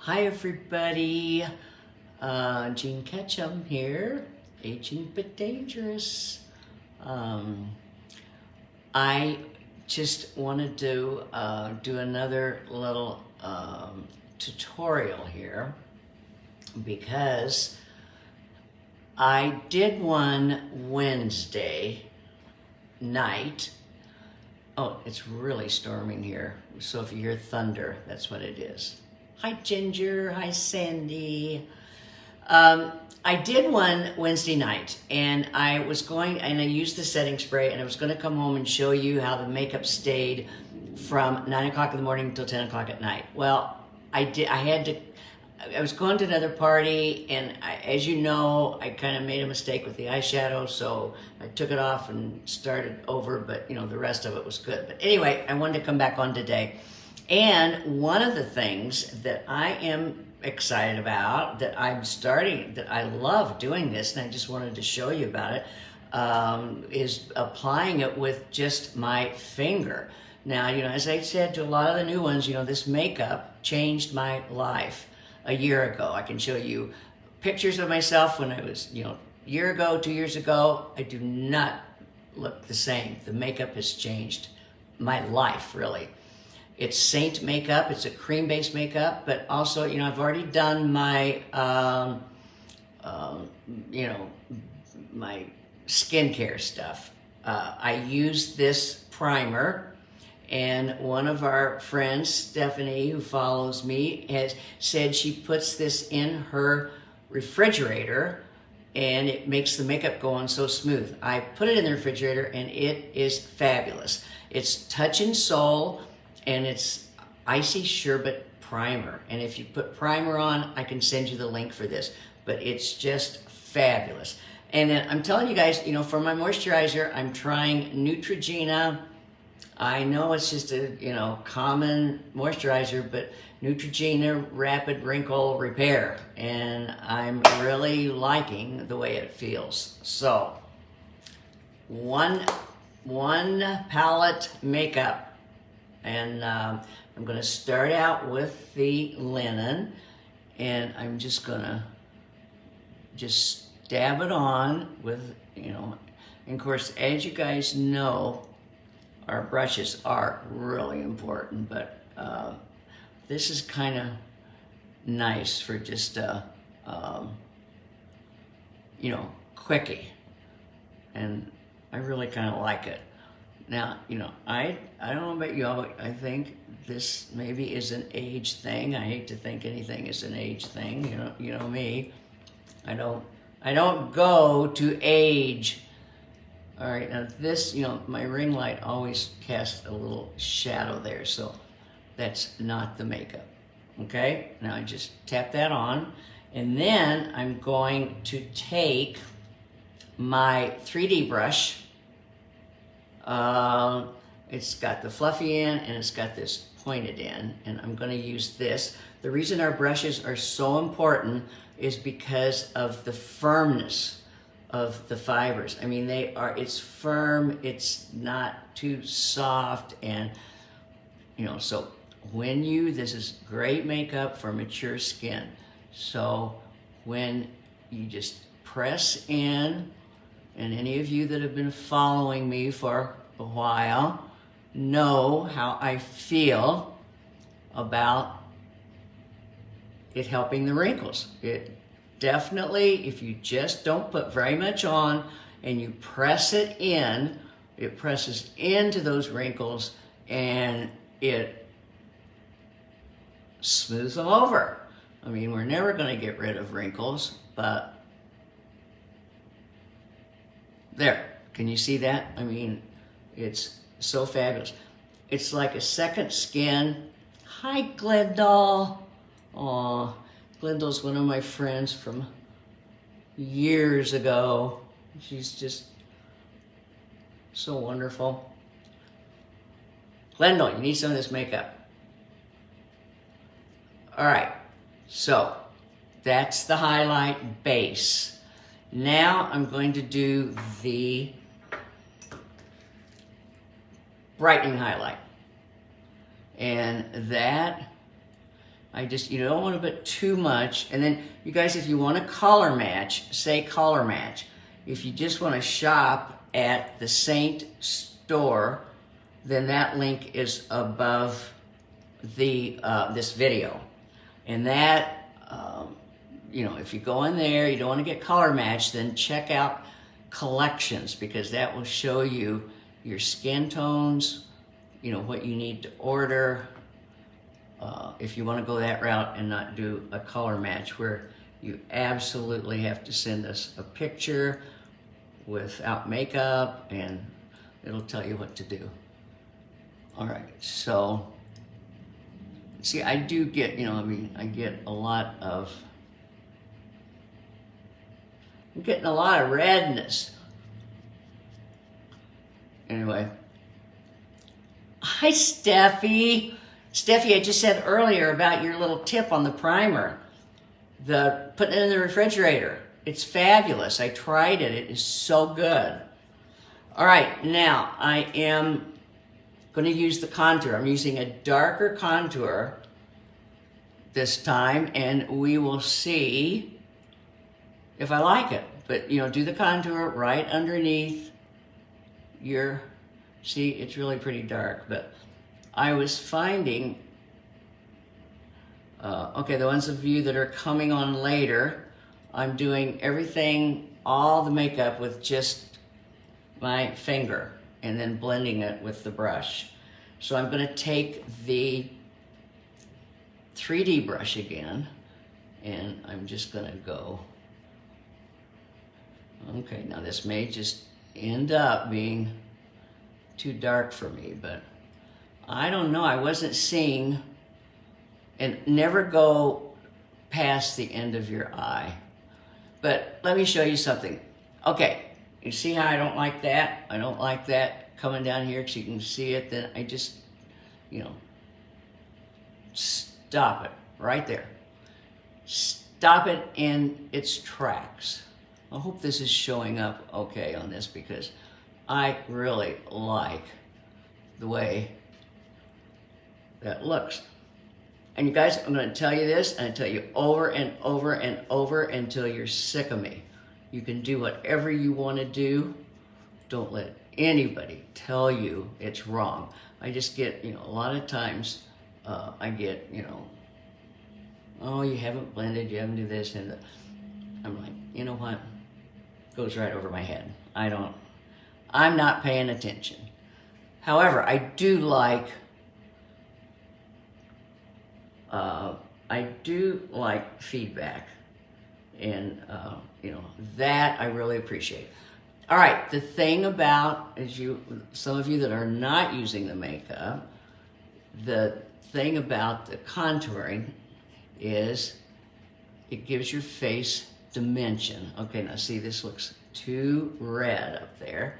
Hi everybody, Jean Ketcham here, aging but dangerous. I just wanted to do another little tutorial here because I did one Wednesday night. Oh, it's really storming here, so if you hear thunder, that's what it is. Hi Ginger, hi Sandy. I did one Wednesday night and I used the setting spray and I was going to come home and show you how the makeup stayed from 9 o'clock in the morning until 10 o'clock at night. Well, I was going to another party and as you know, I kind of made a mistake with the eyeshadow, so I took it off and started over, but the rest of it was good. But anyway, I wanted to come back on today. And one of the things that I am excited about, that I love doing this, and I just wanted to show you about it, is applying it with just my finger. Now, as I said to a lot of the new ones, this makeup changed my life a year ago. I can show you pictures of myself when I was, a year ago, 2 years ago. I do not look the same. The makeup has changed my life, really. It's Saint makeup. It's a cream-based makeup, but also, I've already done my, my skincare stuff. I use this primer, and one of our friends, Stephanie, who follows me, has said she puts this in her refrigerator, and it makes the makeup go on so smooth. I put it in the refrigerator, and it is fabulous. It's Touch and Soul. And it's Icy Sherbet Primer. And if you put primer on, I can send you the link for this. But it's just fabulous. And then I'm telling you guys, for my moisturizer, I'm trying Neutrogena. I know it's just a, common moisturizer, but Neutrogena Rapid Wrinkle Repair. And I'm really liking the way it feels. So, one palette makeup. And I'm going to start out with the linen, and I'm just going to dab it on with, and of course, as you guys know, our brushes are really important, but this is kind of nice for just a, quickie, and I really kind of like it. Now, I don't know about y'all, but I think this maybe is an age thing. I hate to think anything is an age thing. You know me. I don't go to age. All right, now this, my ring light always casts a little shadow there, so that's not the makeup. Okay, now I just tap that on, and then I'm going to take my 3D brush. It's got the fluffy end and it's got this pointed end, and I'm going to use this. The reason our brushes are so important is because of the firmness of the fibers. I mean, it's firm, it's not too soft, and so this is great makeup for mature skin. So when you just press in, and any of you that have been following me for a while know how I feel about it helping the wrinkles. It definitely, if you just don't put very much on and you press it in, it presses into those wrinkles and it smooths them over. I mean, we're never going to get rid of wrinkles, but there, can you see that? I mean, it's so fabulous. It's like a second skin. Hi, Glendale. Aw, Glendale's one of my friends from years ago. She's just so wonderful. Glendale, you need some of this makeup. All right, so that's the highlight base. Now I'm going to do the Brightening Highlight. And that You don't want to put too much. And then you guys, if you want to color match, say color match. If you just want to shop at the Saint store, then that link is above the this video. And that, if you go in there, you don't want to get color matched, then check out collections, because that will show you your skin tones, what you need to order. If you want to go that route and not do a color match where you absolutely have to send us a picture without makeup, and it'll tell you what to do. All right, so see, I do get, I get a lot of, I'm getting a lot of redness. Anyway, hi Steffi. Steffi, I just said earlier about your little tip on the primer, putting it in the refrigerator. It's fabulous. I tried it. It is so good. All right, now I am going to use the contour. I'm using a darker contour this time, and we will see if I like it. But, do the contour right underneath your, see, it's really pretty dark, but I was finding, okay, the ones of you that are coming on later, I'm doing everything, all the makeup with just my finger and then blending it with the brush. So I'm gonna take the 3D brush again, and I'm just gonna go, okay, now this may just end up being too dark for me, but I don't know, I wasn't seeing, and never go past the end of your eye. But let me show you something. Okay, you see how I don't like that? I don't like that coming down here because you can see it. Then I just, stop it right there. Stop it in its tracks. I hope this is showing up okay on this, because I really like the way that looks. And you guys, I'm going to tell you this, and I tell you over and over and over until you're sick of me. You can do whatever you want to do. Don't let anybody tell you it's wrong. I just get, a lot of times I get, oh, you haven't blended, you haven't do this, and I'm like, you know what? Goes right over my head. I'm not paying attention. However, I do like feedback, and that I really appreciate. All right, the thing about, some of you that are not using the makeup, the thing about the contouring is it gives your face dimension. Okay, now see, this looks too red up there.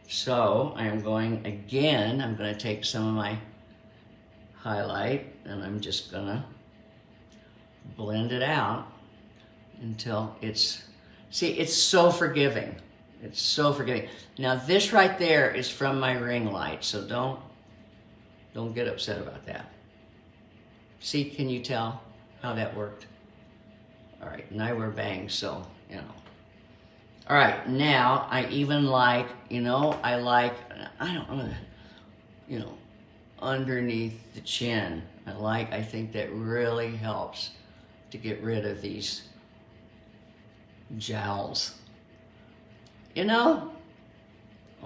So I'm going to take some of my highlight, and I'm just gonna blend it out until it's so forgiving. It's so forgiving. Now this right there is from my ring light, so don't get upset about that. See, can you tell how that worked? All right, and I wear bangs, so, All right, now I even like, underneath the chin. I think that really helps to get rid of these jowls. Oh,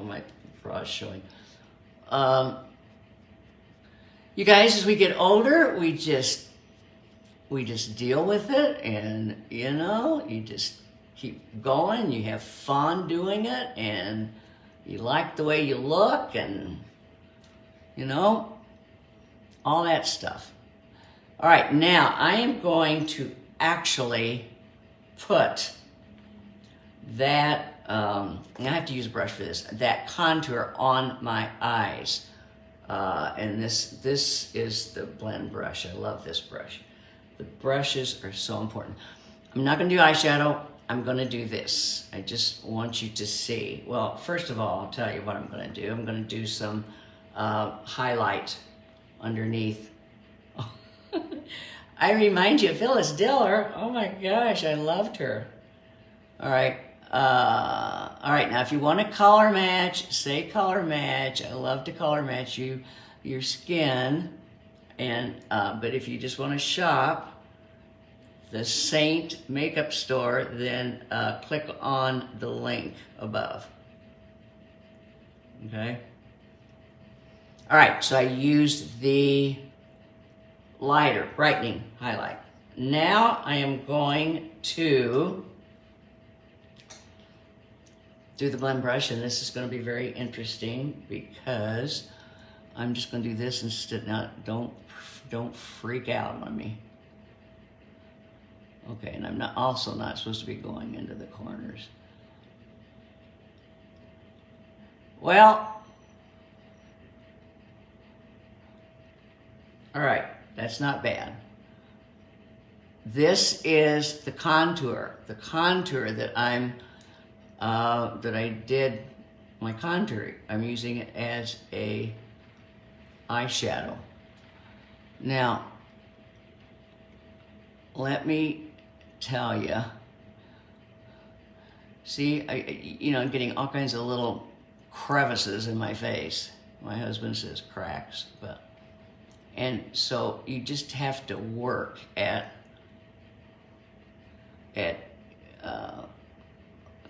my brush showing. You guys, as we get older, we just deal with it, and you just keep going. You have fun doing it, and you like the way you look, and all that stuff. All right, now I am going to actually put that, I have to use a brush for this, that contour on my eyes. And this is the blend brush. I love this brush. The brushes are so important. I'm not gonna do eyeshadow. I'm gonna do this. I just want you to see. Well, first of all, I'll tell you what I'm gonna do. I'm gonna do some highlight underneath. I remind you of Phyllis Diller. Oh my gosh, I loved her. All right. All right, now if you want to color match, say color match. I love to color match your skin. And but if you just want to shop the Saint makeup store, then click on the link above. Okay. All right, so I used the lighter brightening highlight. Now I am going to do the blend brush, and this is going to be very interesting because I'm just going to do this instead. Now, don't freak out on me. Okay, and I'm also not supposed to be going into the corners. Well, all right, that's not bad. This is the contour that I did my contouring. I'm using it as a eyeshadow. Now, let me tell you, see, I'm getting all kinds of little crevices in my face. My husband says cracks, and so you just have to work at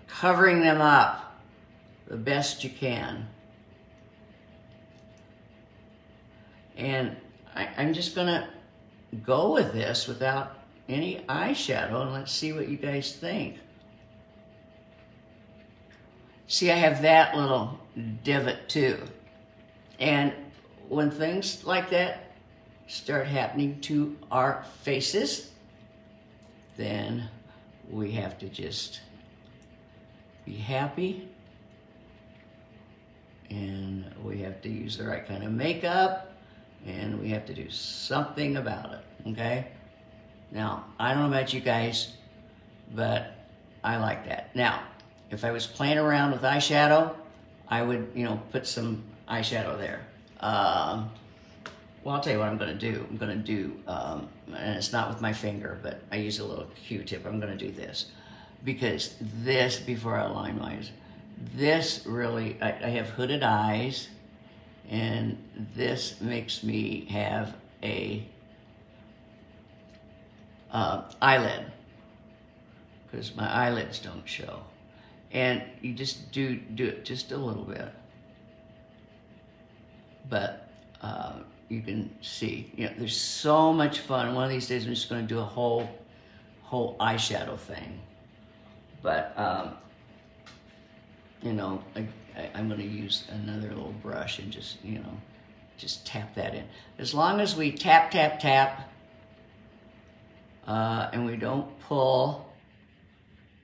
covering them up the best you can. And I'm just gonna go with this without any eyeshadow, and let's see what you guys think. See, I have that little divot too. And when things like that start happening to our faces, then we have to just be happy, and we have to use the right kind of makeup, and we have to do something about it, okay? Now, I don't know about you guys, but I like that. Now, if I was playing around with eyeshadow, I would, put some eyeshadow there. Well, I'll tell you what I'm gonna do. I'm gonna do, and it's not with my finger, but I use a little Q-tip. I'm gonna do this. Because this, before I line my eyes, this really, I have hooded eyes, and this makes me have a eyelid, because my eyelids don't show. And you just do it just a little bit. But you can see, there's so much fun. One of these days I'm just gonna do a whole eyeshadow thing. But, I'm going to use another little brush and just tap that in. As long as we tap, and we don't pull,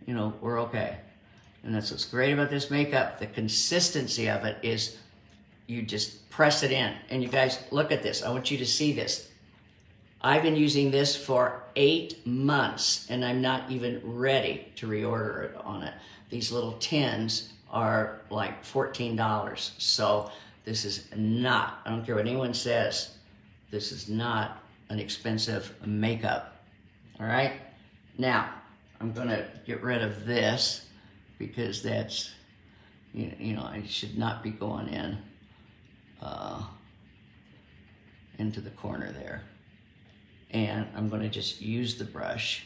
we're okay. And that's what's great about this makeup. The consistency of it is you just press it in. And you guys, look at this. I want you to see this. I've been using this for 8 months, and I'm not even ready to reorder it on it. These little tins are like $14. So this is not, I don't care what anyone says, this is not an expensive makeup. All right? Now, I'm gonna get rid of this because that's, I should not be going in into the corner there. And I'm going to just use the brush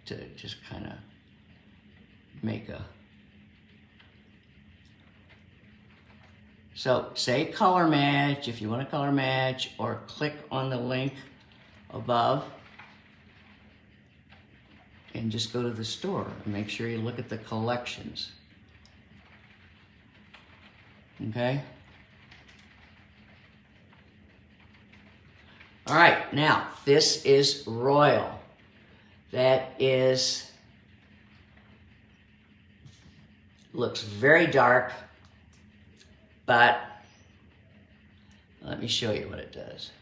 to just kind of make a... So say color match if you want to color match, or click on the link above and just go to the store and make sure you look at the collections. Okay? All right, now, this is Royal. That looks very dark, but let me show you what it does.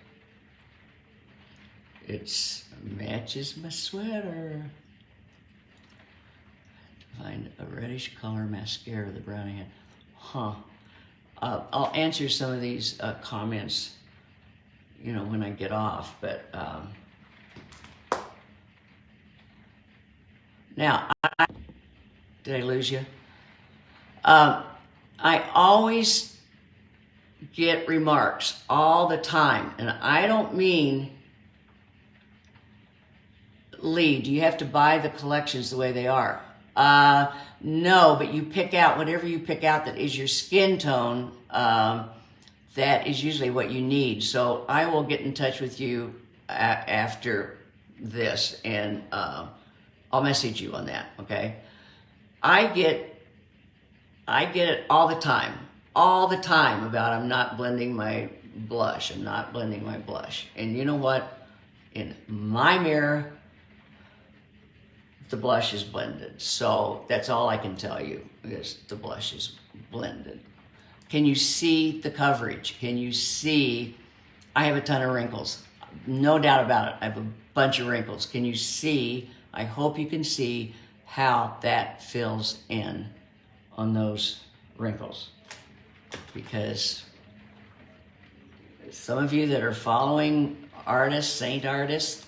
It matches my sweater. Find a reddish color mascara, the brown I had. I'll answer some of these comments you know, when I get off. But now, did I lose you? I always get remarks all the time, and I don't mean, Lee, do you have to buy the collections the way they are? No, but you pick out whatever you pick out that is your skin tone. That is usually what you need. So I will get in touch with you after this, and I'll message you on that, okay? I get it all the time about I'm not blending my blush. And you know what? In my mirror, the blush is blended. So that's all I can tell you is the blush is blended. Can you see the coverage? Can you see? I have a ton of wrinkles. No doubt about it. I have a bunch of wrinkles. Can you see? I hope you can see how that fills in on those wrinkles. Because some of you that are following artists, saint artists,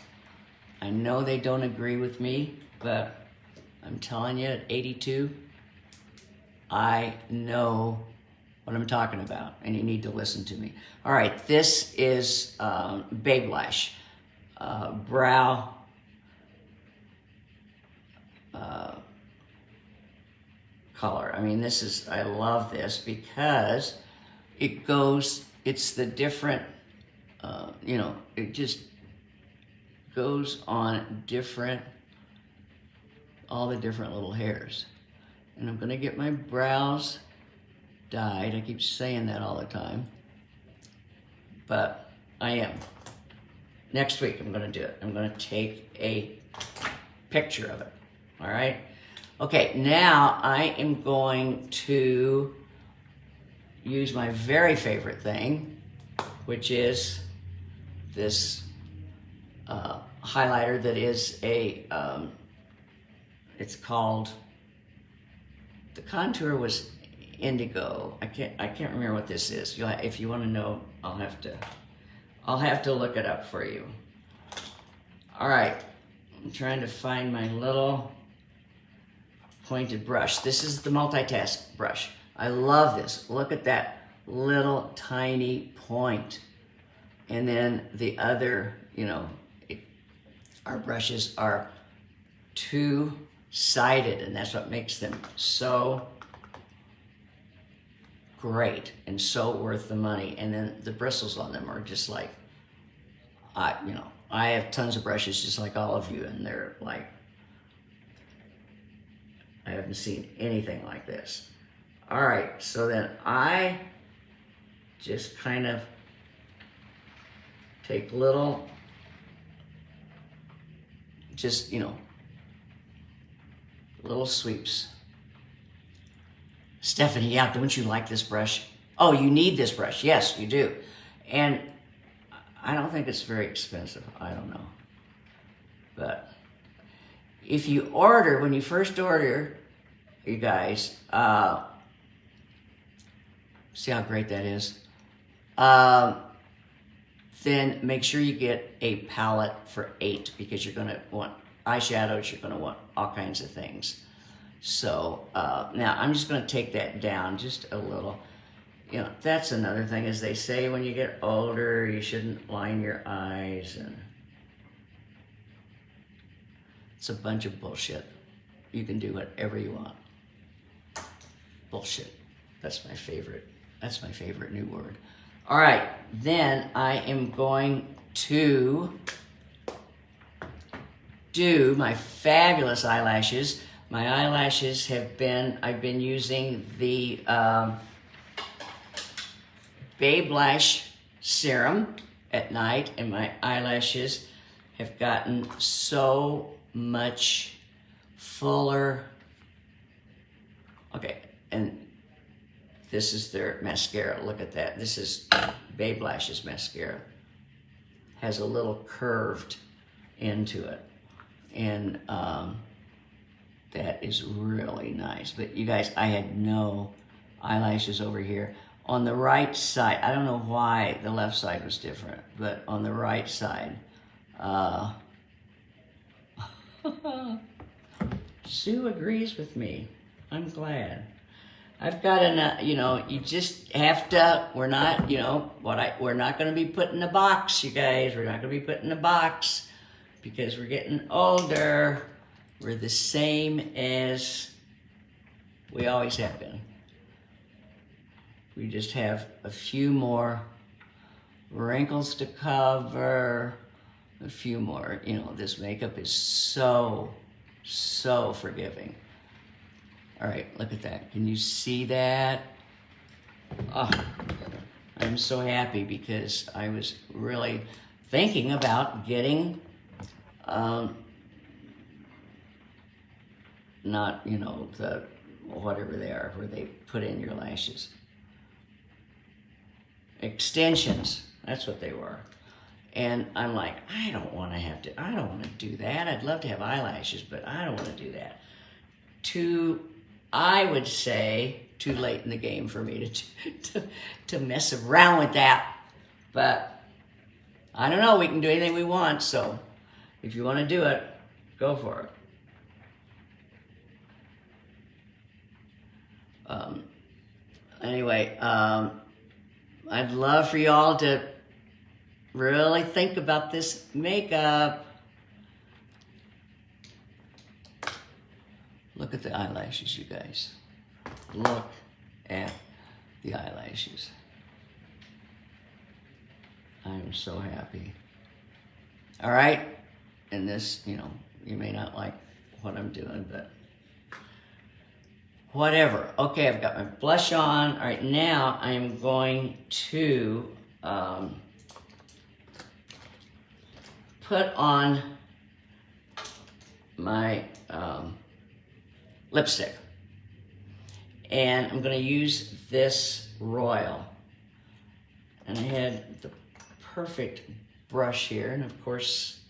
I know they don't agree with me, but I'm telling you, at 82, I know what I'm talking about, and you need to listen to me. All right, this is Babe Lash brow color. I mean, this is, I love this because it goes, it's the different, you know, it just goes on different, all the different little hairs. And I'm gonna get my brows dyed. I keep saying that all the time, but I am. Next week I'm gonna do it. I'm gonna take a picture of it, all right? Okay, now I am going to use my very favorite thing, which is this highlighter that is a, it's called, the contour was indigo. I can't remember what this is. If you want to know, I'll have to look it up for you. All right, I'm trying to find my little pointed brush. This is the Multitask brush. I love this. Look at that little tiny point. And then the other, you know, our brushes are two-sided, and that's what makes them so great and so worth the money. And then the bristles on them are just like, you know, I have tons of brushes just like all of you, and they're like, I haven't seen anything like this. All right, so then I just kind of take little, just, you know, little sweeps. Stephanie, yeah, don't you like this brush? Oh, you need this brush. Yes, you do. And I don't think it's very expensive. I don't know. But if you order, when you first order, you guys, see how great that is? Then make sure you get a palette for 8 because you're gonna want eyeshadows, you're gonna want all kinds of things. So now I'm just gonna take that down just a little. You know, that's another thing, as they say, when you get older, you shouldn't line your eyes, and it's a bunch of bullshit. You can do whatever you want. Bullshit. That's my favorite new word. All right, then I am going to do my fabulous eyelashes. My eyelashes have been, I've been using the Babe Lash serum at night, and my eyelashes have gotten so much fuller. Okay, and this is their mascara. Look at that. This is Babe Lash's mascara. Has a little curved into it. And that is really nice. But you guys, I had no eyelashes over here. on the right side, I don't know why the left side was different, but on the right side, Sue agrees with me. I'm glad. I've got enough, you know, you just have to, we're not, you know, we're not going to be put in a box, you guys. We're not going to be put in a box because we're getting older. We're the same as we always have been. We just have a few more wrinkles to cover, a few more, you know, this makeup is so forgiving. All right, look at that. Can you see that? Oh, I'm so happy because I was really thinking about getting, not, you know, the whatever they are, where they put in your lashes. Extensions, that's what they were. And I'm like, I don't want to do that. I'd love to have eyelashes, but I don't want to do that. I would say, too late in the game for me to mess around with that. But I don't know, we can do anything we want, so if you want to do it, go for it. Anyway, I'd love for y'all to really think about this makeup. Look at the eyelashes, you guys. Look at the eyelashes. I'm so happy. All right, and this, you know, you may not like what I'm doing, but whatever. Okay, I've got my blush on. All right, now I'm going to put on my lipstick. And I'm going to use this Royal. And I had the perfect brush here, and of course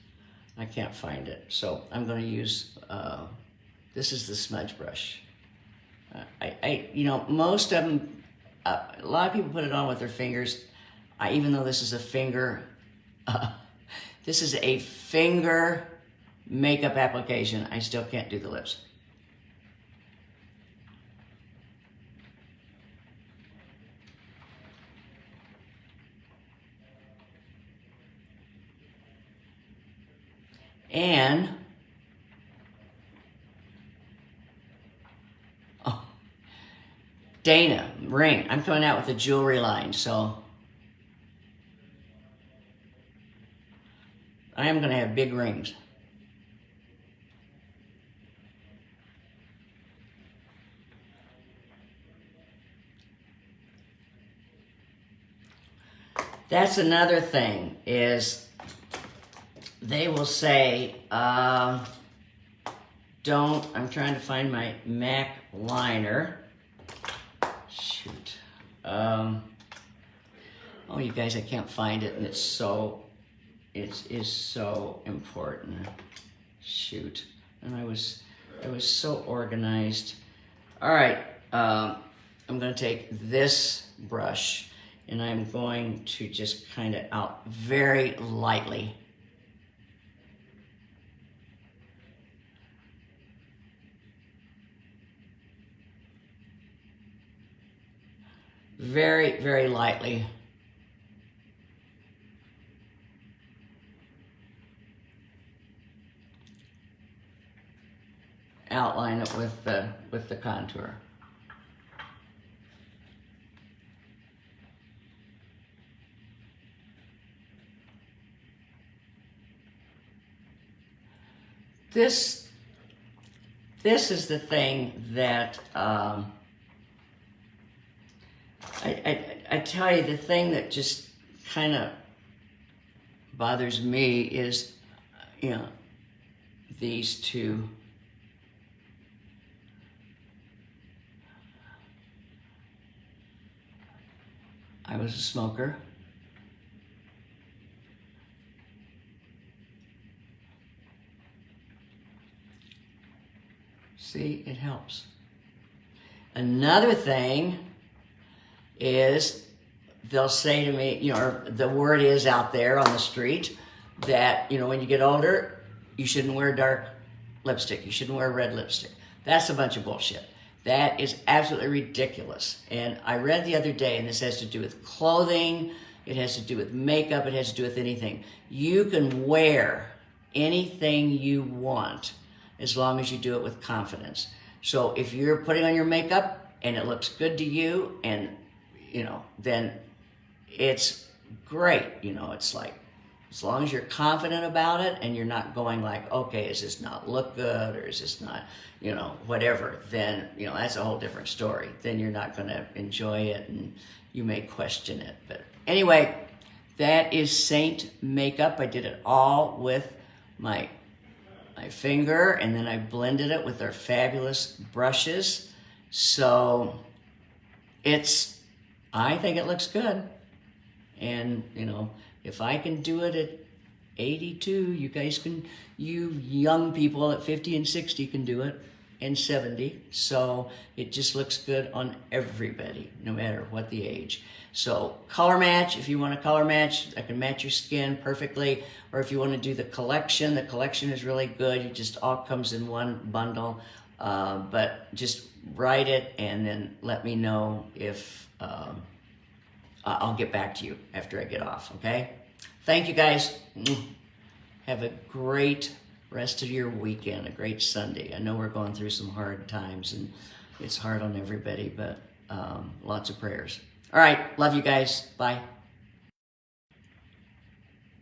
I can't find it. So I'm going to use, this is the smudge brush. You know, most of them, a lot of people put it on with their fingers. Even though this is a finger, this is a finger makeup application, I still can't do the lips. And Dana, ring. I'm coming out with a jewelry line, so I am going to have big rings. That's another thing, is they will say, don't, I'm trying to find my MAC liner. Shoot. Oh, you guys, I can't find it, and it is so important. Shoot. And I was so organized. All right, I'm going to take this brush, and I'm going to just kind of out very lightly. Very, very lightly. Outline it with the contour. This is the thing that I tell you, the thing that just kind of bothers me is, you know, these two. I was a smoker. See, it helps. Another thing is they'll say to me, you know, or the word is out there on the street that, you know, when you get older, you shouldn't wear dark lipstick. You shouldn't wear red lipstick. That's a bunch of bullshit. That is absolutely ridiculous. And I read the other day, and this has to do with clothing, it has to do with makeup, it has to do with anything. You can wear anything you want as long as you do it with confidence. So if you're putting on your makeup and it looks good to you, and, you know, then it's great. You know, it's like, as long as you're confident about it and you're not going like, okay, is this not look good, or is this not, you know, whatever, then, you know, that's a whole different story. Then you're not going to enjoy it and you may question it. But anyway, that is Saint makeup. I did it all with my finger, and then I blended it with our fabulous brushes. So I think it looks good. And, you know, if I can do it at 82, you guys can, you young people at 50 and 60 can do it, and 70. So it just looks good on everybody, no matter what the age. So color match, if you want a color match, I can match your skin perfectly. Or if you want to do the collection is really good. It just all comes in one bundle. But just write it and then let me know if I'll get back to you after I get off, okay? Thank you, guys. Have a great rest of your weekend, a great Sunday. I know we're going through some hard times, and it's hard on everybody, but lots of prayers. All right, love you guys. Bye.